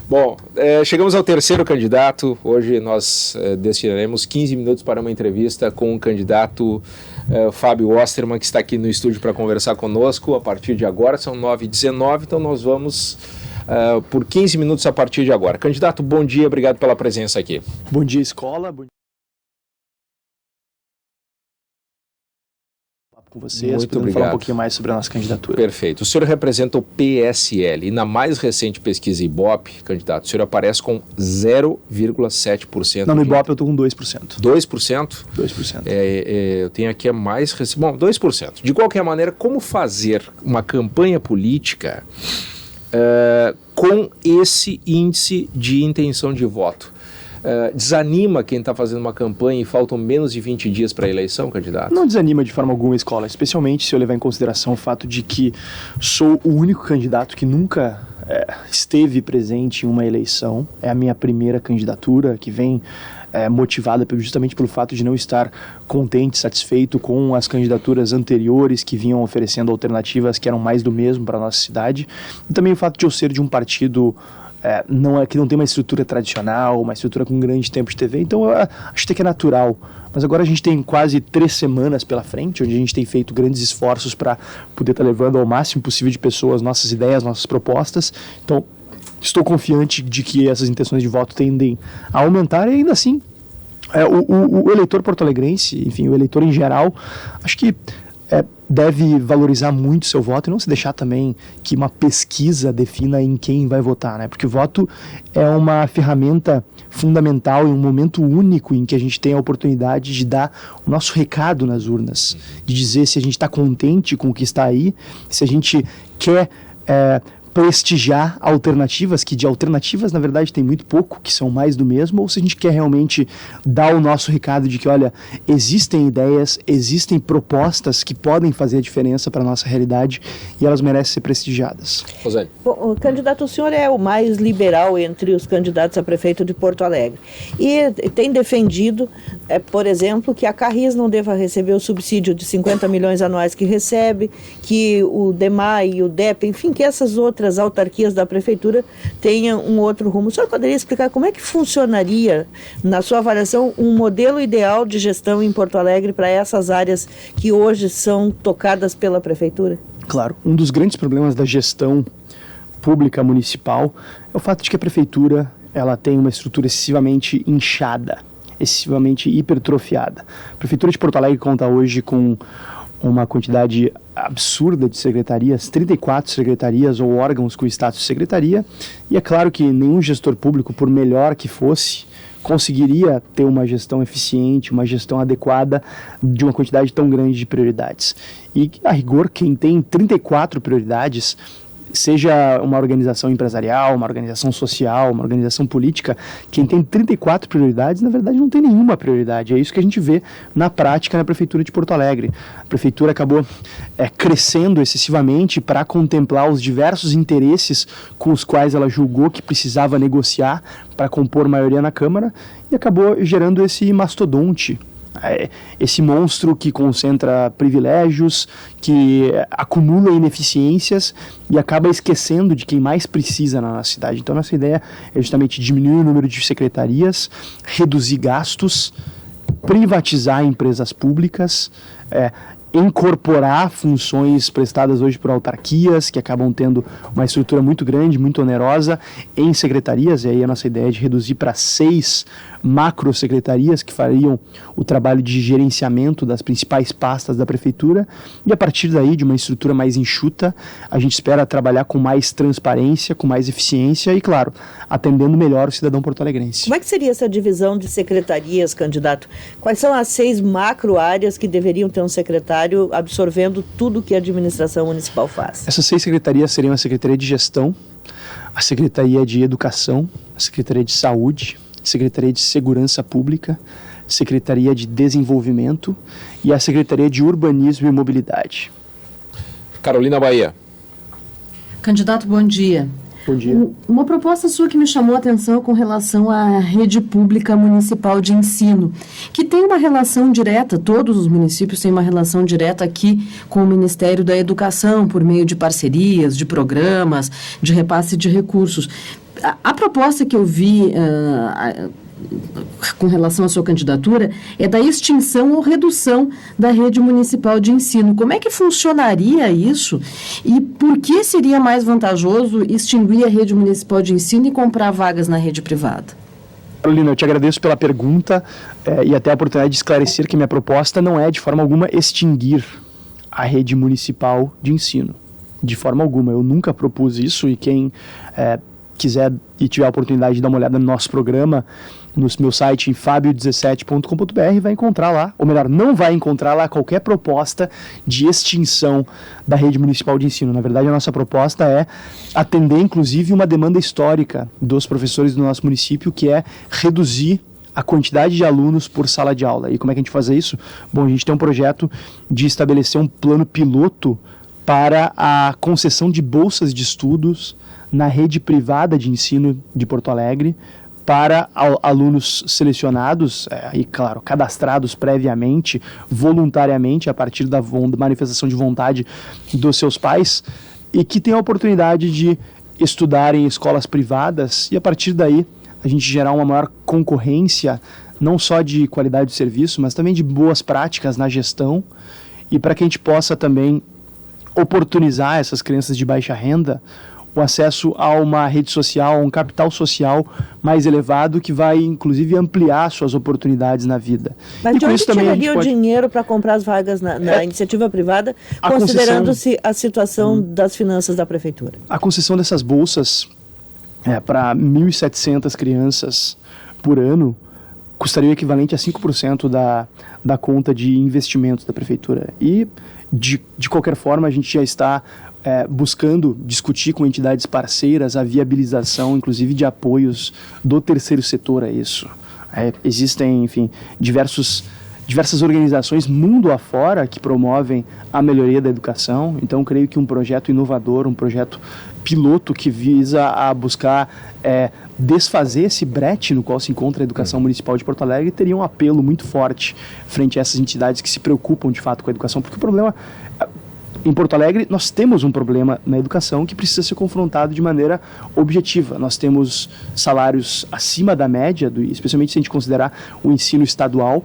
Bom, chegamos ao terceiro candidato. Hoje nós destinaremos 15 minutos para uma entrevista com o candidato Fábio Osterman, que está aqui no estúdio para conversar conosco. A partir de agora, são 9h19, então nós vamos por 15 minutos a partir de agora. Candidato, bom dia, obrigado pela presença aqui. Bom dia, escola. Com vocês, podemos falar um pouquinho mais sobre a nossa candidatura. Perfeito. O senhor representa o PSL e na mais recente pesquisa Ibope, candidato, o senhor aparece com 0,7%. Não, no Ibope eu estou com 2%. 2%? 2%. Eu tenho aqui a mais recente... Bom, 2%. De qualquer maneira, como fazer uma campanha política com esse índice de intenção de voto? Desanima quem está fazendo uma campanha e faltam menos de 20 dias para a eleição, candidato? Não desanima de forma alguma a escola, especialmente se eu levar em consideração o fato de que sou o único candidato que nunca esteve presente em uma eleição. É a minha primeira candidatura, que vem motivada justamente pelo fato de não estar contente, satisfeito com as candidaturas anteriores que vinham oferecendo alternativas que eram mais do mesmo para a nossa cidade. E também o fato de eu ser de um partido que não tem uma estrutura tradicional, uma estrutura com grande tempo de TV, então eu acho que é natural. Mas agora a gente tem quase 3 semanas pela frente, onde a gente tem feito grandes esforços para poder estar levando ao máximo possível de pessoas nossas ideias, nossas propostas. Então, estou confiante de que essas intenções de voto tendem a aumentar e ainda assim, o eleitor porto-alegrense, enfim, o eleitor em geral, acho que deve valorizar muito seu voto e não se deixar também que uma pesquisa defina em quem vai votar, né? Porque o voto é uma ferramenta fundamental em um momento único em que a gente tem a oportunidade de dar o nosso recado nas urnas, de dizer se a gente está contente com o que está aí, se a gente quer prestigiar alternativas, que de alternativas na verdade tem muito pouco, que são mais do mesmo, ou se a gente quer realmente dar o nosso recado de que, olha, existem ideias, existem propostas que podem fazer a diferença para a nossa realidade e elas merecem ser prestigiadas. Rosane. Bom, candidato, o senhor é o mais liberal entre os candidatos a prefeito de Porto Alegre e tem defendido, por exemplo, que a Carris não deva receber o subsídio de 50 milhões anuais que recebe, que o DEMAI e o DEP, enfim, que essas outras autarquias da prefeitura tenham um outro rumo. O senhor poderia explicar como é que funcionaria, na sua avaliação, um modelo ideal de gestão em Porto Alegre para essas áreas que hoje são tocadas pela prefeitura? Claro, um dos grandes problemas da gestão pública municipal é o fato de que a prefeitura ela tem uma estrutura excessivamente inchada, excessivamente hipertrofiada. A prefeitura de Porto Alegre conta hoje com uma quantidade absurda de secretarias, 34 secretarias ou órgãos com status de secretaria, e é claro que nenhum gestor público, por melhor que fosse, conseguiria ter uma gestão eficiente, uma gestão adequada de uma quantidade tão grande de prioridades. E, a rigor, quem tem 34 prioridades, seja uma organização empresarial, uma organização social, uma organização política, quem tem 34 prioridades, na verdade não tem nenhuma prioridade. É isso que a gente vê na prática na Prefeitura de Porto Alegre. A Prefeitura acabou crescendo excessivamente para contemplar os diversos interesses com os quais ela julgou que precisava negociar para compor maioria na Câmara e acabou gerando esse mastodonte, esse monstro que concentra privilégios, que acumula ineficiências e acaba esquecendo de quem mais precisa na nossa cidade. Então, nossa ideia é justamente diminuir o número de secretarias, reduzir gastos, privatizar empresas públicas, incorporar funções prestadas hoje por autarquias, que acabam tendo uma estrutura muito grande, muito onerosa, em secretarias, e aí a nossa ideia é de reduzir para 6 macro-secretarias que fariam o trabalho de gerenciamento das principais pastas da prefeitura, e a partir daí, de uma estrutura mais enxuta, a gente espera trabalhar com mais transparência, com mais eficiência e, claro, atendendo melhor o cidadão porto-alegrense. Como é que seria essa divisão de secretarias, candidato? Quais são as 6 macro-áreas que deveriam ter um secretário absorvendo tudo que a administração municipal faz? Essas 6 secretarias seriam a Secretaria de Gestão, a Secretaria de Educação, a Secretaria de Saúde, a Secretaria de Segurança Pública, Secretaria de Desenvolvimento e a Secretaria de Urbanismo e Mobilidade. Carolina Bahia. Candidato, bom dia. Bom dia. Uma proposta sua que me chamou a atenção com relação à rede pública municipal de ensino, que tem uma relação direta, todos os municípios têm uma relação direta aqui com o Ministério da Educação, por meio de parcerias, de programas, de repasse de recursos. A proposta que eu vi com relação à sua candidatura é da extinção ou redução da rede municipal de ensino. Como é que funcionaria isso e por que seria mais vantajoso extinguir a rede municipal de ensino e comprar vagas na rede privada? Carolina, eu te agradeço pela pergunta e até a oportunidade de esclarecer que minha proposta não é de forma alguma extinguir a rede municipal de ensino. De forma alguma, eu nunca propus isso e quem quiser e tiver a oportunidade de dar uma olhada no nosso programa, no meu site em fabio17.com.br, vai encontrar lá, ou melhor, não vai encontrar lá qualquer proposta de extinção da rede municipal de ensino. Na verdade, a nossa proposta é atender, inclusive, uma demanda histórica dos professores do nosso município, que é reduzir a quantidade de alunos por sala de aula. E como é que a gente faz isso? Bom, a gente tem um projeto de estabelecer um plano piloto para a concessão de bolsas de estudos na rede privada de ensino de Porto Alegre para alunos selecionados e, claro, cadastrados previamente, voluntariamente, a partir da manifestação de vontade dos seus pais e que têm a oportunidade de estudar em escolas privadas e, a partir daí, a gente gerar uma maior concorrência, não só de qualidade de serviço, mas também de boas práticas na gestão e para que a gente possa também oportunizar essas crianças de baixa renda o acesso a uma rede social, a um capital social mais elevado que vai, inclusive, ampliar suas oportunidades na vida. Mas de onde tiraria o dinheiro para comprar as vagas na iniciativa privada, considerando-se a situação das finanças da prefeitura? A concessão dessas bolsas para 1.700 crianças por ano custaria o equivalente a 5% da conta de investimentos da prefeitura. E, de qualquer forma, a gente já está buscando discutir com entidades parceiras a viabilização, inclusive, de apoios do terceiro setor a isso. Existem, enfim, diversas organizações mundo afora que promovem a melhoria da educação. Então, creio que um projeto inovador, um projeto piloto que visa a buscar desfazer esse brete no qual se encontra a educação municipal de Porto Alegre teria um apelo muito forte frente a essas entidades que se preocupam de fato com a educação, porque o problema em Porto Alegre nós temos um problema na educação que precisa ser confrontado de maneira objetiva. Nós temos salários acima da média, especialmente se a gente considerar o ensino estadual.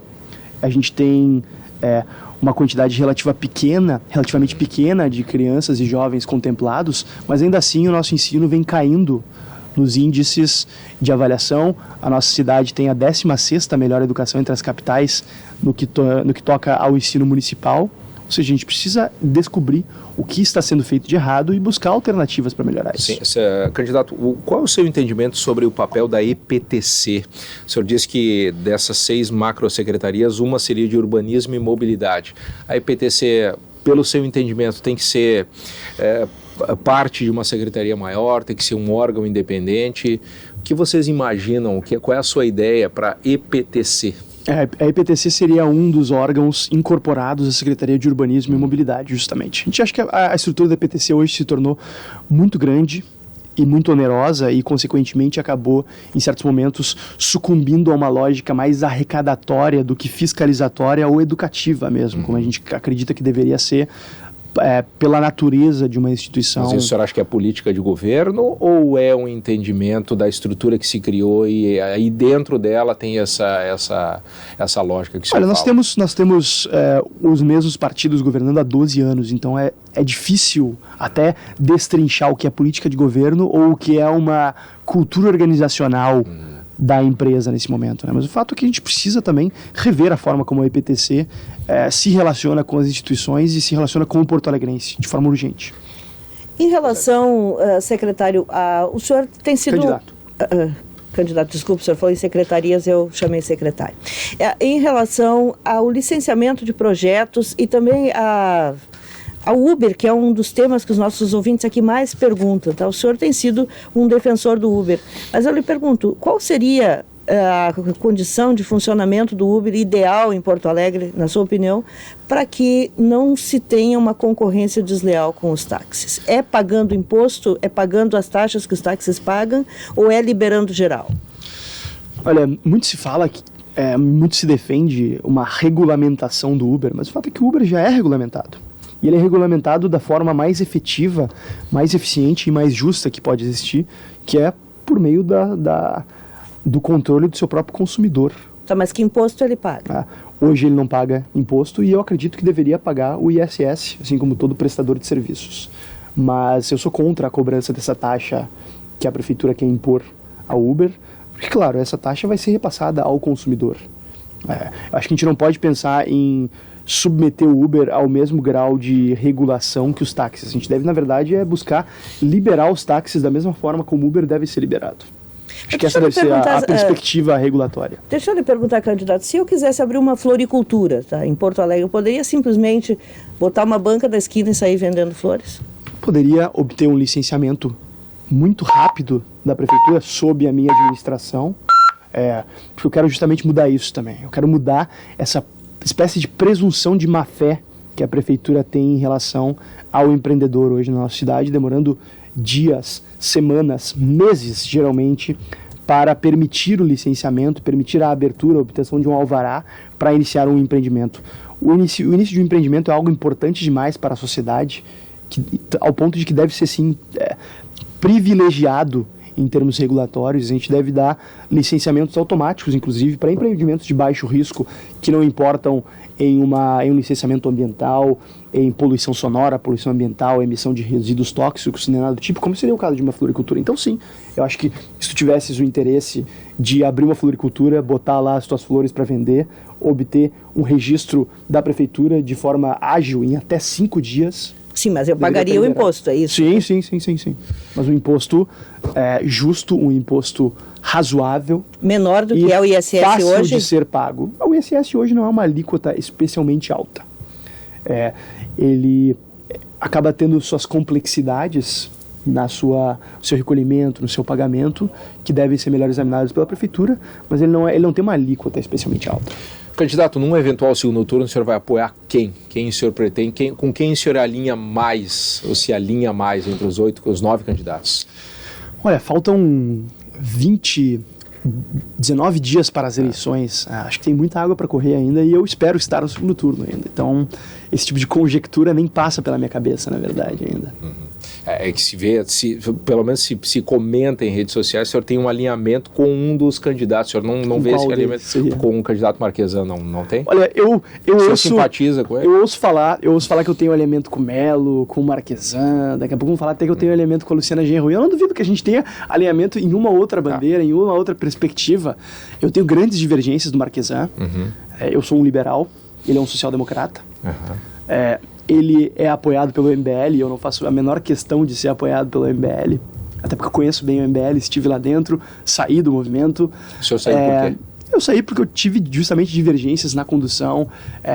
A gente tem uma quantidade relativamente pequena de crianças e jovens contemplados, mas ainda assim o nosso ensino vem caindo nos índices de avaliação. A nossa cidade tem a 16ª melhor educação entre as capitais no que toca ao ensino municipal. Ou seja, a gente precisa descobrir o que está sendo feito de errado e buscar alternativas para melhorar isso. Sim, candidato, qual é o seu entendimento sobre o papel da EPTC? O senhor disse que dessas 6 macrosecretarias, uma seria de urbanismo e mobilidade. A EPTC, pelo seu entendimento, tem que ser parte de uma secretaria maior, tem que ser um órgão independente. O que vocês imaginam? Qual é a sua ideia para a EPTC? A EPTC seria um dos órgãos incorporados à Secretaria de Urbanismo e Mobilidade, justamente. A gente acha que a estrutura da EPTC hoje se tornou muito grande e muito onerosa e, consequentemente, acabou, em certos momentos, sucumbindo a uma lógica mais arrecadatória do que fiscalizatória ou educativa mesmo, como a gente acredita que deveria ser pela natureza de uma instituição. Mas isso o senhor acha que é política de governo ou é um entendimento da estrutura que se criou e aí dentro dela tem essa lógica que o senhor fala? Nós temos os mesmos partidos governando há 12 anos, então é difícil até destrinchar o que é política de governo ou o que é uma cultura organizacional da empresa nesse momento, né? Mas o fato é que a gente precisa também rever a forma como a EPTC se relaciona com as instituições e se relaciona com o porto-alegrense, de forma urgente. Em relação, secretário, o senhor tem sido... Candidato, desculpe, o senhor falou em secretarias, eu chamei secretário. Em relação ao licenciamento de projetos e também ao Uber, que é um dos temas que os nossos ouvintes aqui mais perguntam, tá? O senhor tem sido um defensor do Uber, mas eu lhe pergunto, qual seria a condição de funcionamento do Uber ideal em Porto Alegre, na sua opinião, para que não se tenha uma concorrência desleal com os táxis? É pagando imposto, é pagando as taxas que os táxis pagam ou é liberando geral? Olha, muito se fala que muito se defende uma regulamentação do Uber, mas o fato é que o Uber já é regulamentado. E ele é regulamentado da forma mais efetiva, mais eficiente e mais justa que pode existir, que é por meio do controle do seu próprio consumidor. Tá, mas que imposto ele paga? Hoje ele não paga imposto e eu acredito que deveria pagar o ISS, assim como todo prestador de serviços. Mas eu sou contra a cobrança dessa taxa que a prefeitura quer impor ao Uber, porque, claro, essa taxa vai ser repassada ao consumidor. Acho que a gente não pode pensar em submeter o Uber ao mesmo grau de regulação que os táxis. A gente deve, na verdade, buscar liberar os táxis da mesma forma como o Uber deve ser liberado. Acho que essa deve ser a perspectiva regulatória. Deixa eu lhe perguntar, candidato, se eu quisesse abrir uma floricultura, tá, em Porto Alegre, eu poderia simplesmente botar uma banca da esquina e sair vendendo flores? Poderia obter um licenciamento muito rápido da prefeitura sob a minha administração, porque eu quero justamente mudar isso também. Eu quero mudar essa espécie de presunção de má-fé que a prefeitura tem em relação ao empreendedor hoje na nossa cidade, demorando dias, semanas, meses, geralmente, para permitir o licenciamento, permitir a abertura, a obtenção de um alvará para iniciar um empreendimento. O início de um empreendimento é algo importante demais para a sociedade, ao ponto de que deve ser, sim, privilegiado em termos regulatórios. A gente deve dar licenciamentos automáticos, inclusive, para empreendimentos de baixo risco, que não importam em um licenciamento ambiental, em poluição sonora, poluição ambiental, emissão de resíduos tóxicos, nem nada do tipo, como seria o caso de uma floricultura. Então, sim, eu acho que se tu tivesses o interesse de abrir uma floricultura, botar lá as tuas flores para vender, obter um registro da prefeitura de forma ágil, em até 5 dias... Sim, mas eu pagaria o imposto, é isso? Sim. Mas um imposto justo, um imposto razoável. Menor do que é o ISS fácil hoje? Fácil de ser pago. O ISS hoje não é uma alíquota especialmente alta. Ele acaba tendo suas complexidades no seu recolhimento, no seu pagamento, que devem ser melhor examinados pela prefeitura, mas ele não tem uma alíquota especialmente alta. Candidato, num eventual segundo turno, o senhor vai apoiar quem? Quem o senhor pretende? Com quem o senhor alinha mais, ou se alinha mais entre os 9 candidatos? Olha, faltam 19 dias para as eleições. Acho que tem muita água para correr ainda e eu espero estar no segundo turno ainda. Então, esse tipo de conjectura nem passa pela minha cabeça, na verdade, ainda. É que se vê, pelo menos se comenta em redes sociais, o senhor tem um alinhamento com um dos candidatos. O senhor não vê esse alinhamento com o candidato Marquesan, não tem? Olha, eu simpatiza com ele? Eu ouço falar que eu tenho alinhamento com o Melo, com o Marquesan, daqui a pouco vão falar até que eu tenho alinhamento com a Luciana Genro. Eu não duvido que a gente tenha alinhamento em uma outra bandeira, em uma outra perspectiva. Eu tenho grandes divergências do Marquesan. Eu sou um liberal, ele é um social-democrata. Ele é apoiado pelo MBL, eu não faço a menor questão de ser apoiado pelo MBL, até porque eu conheço bem o MBL, estive lá dentro, saí do movimento. O senhor saiu por quê? Eu saí porque eu tive justamente divergências na condução,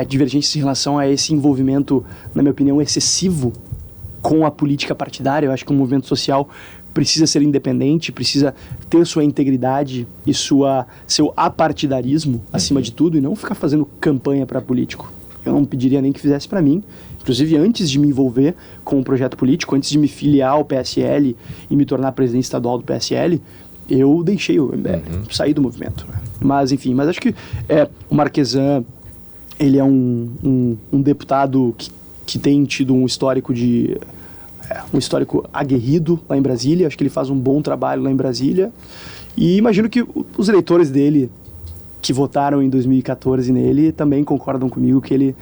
divergências em relação a esse envolvimento, na minha opinião, excessivo com a política partidária. Eu acho que o movimento social precisa ser independente, precisa ter sua integridade e seu apartidarismo acima de tudo, e não ficar fazendo campanha para político. Eu não pediria nem que fizesse para mim. Inclusive, antes de me envolver com um projeto político, antes de me filiar ao PSL e me tornar presidente estadual do PSL, eu deixei o MBL, saí do movimento. Mas, enfim, acho que o Marquesan, ele é um deputado que tem tido um histórico aguerrido lá em Brasília. Acho que ele faz um bom trabalho lá em Brasília. E imagino que os eleitores dele, que votaram em 2014 nele, também concordam comigo que ele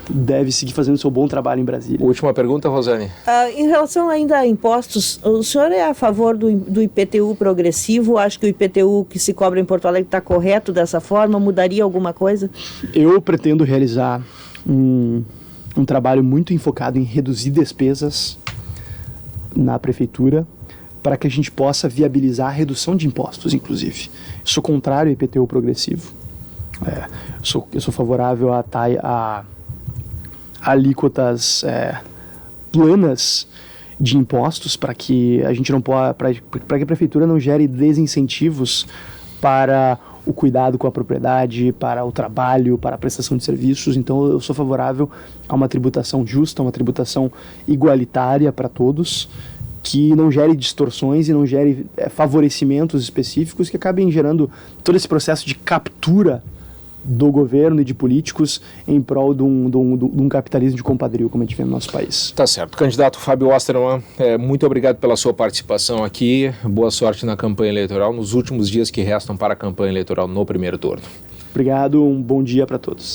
deve seguir fazendo seu bom trabalho em Brasília. Última pergunta, Rosane. Em relação ainda a impostos, o senhor é a favor do IPTU progressivo? Acho que o IPTU que se cobra em Porto Alegre está correto dessa forma? Mudaria alguma coisa? Eu pretendo realizar um trabalho muito enfocado em reduzir despesas na prefeitura, para que a gente possa viabilizar a redução de impostos, inclusive. Eu sou contrário ao IPTU progressivo. Eu sou favorável a alíquotas planas de impostos, para que a gente para que a prefeitura não gere desincentivos para o cuidado com a propriedade, para o trabalho, para a prestação de serviços. Então eu sou favorável a uma tributação justa, uma tributação igualitária para todos, que não gere distorções e não gere favorecimentos específicos que acabem gerando todo esse processo de captura do governo e de políticos em prol de um capitalismo de compadrio, como a gente vê no nosso país. Tá certo. Candidato Fábio Osterman, muito obrigado pela sua participação aqui. Boa sorte na campanha eleitoral, nos últimos dias que restam para a campanha eleitoral no primeiro turno. Obrigado, um bom dia para todos.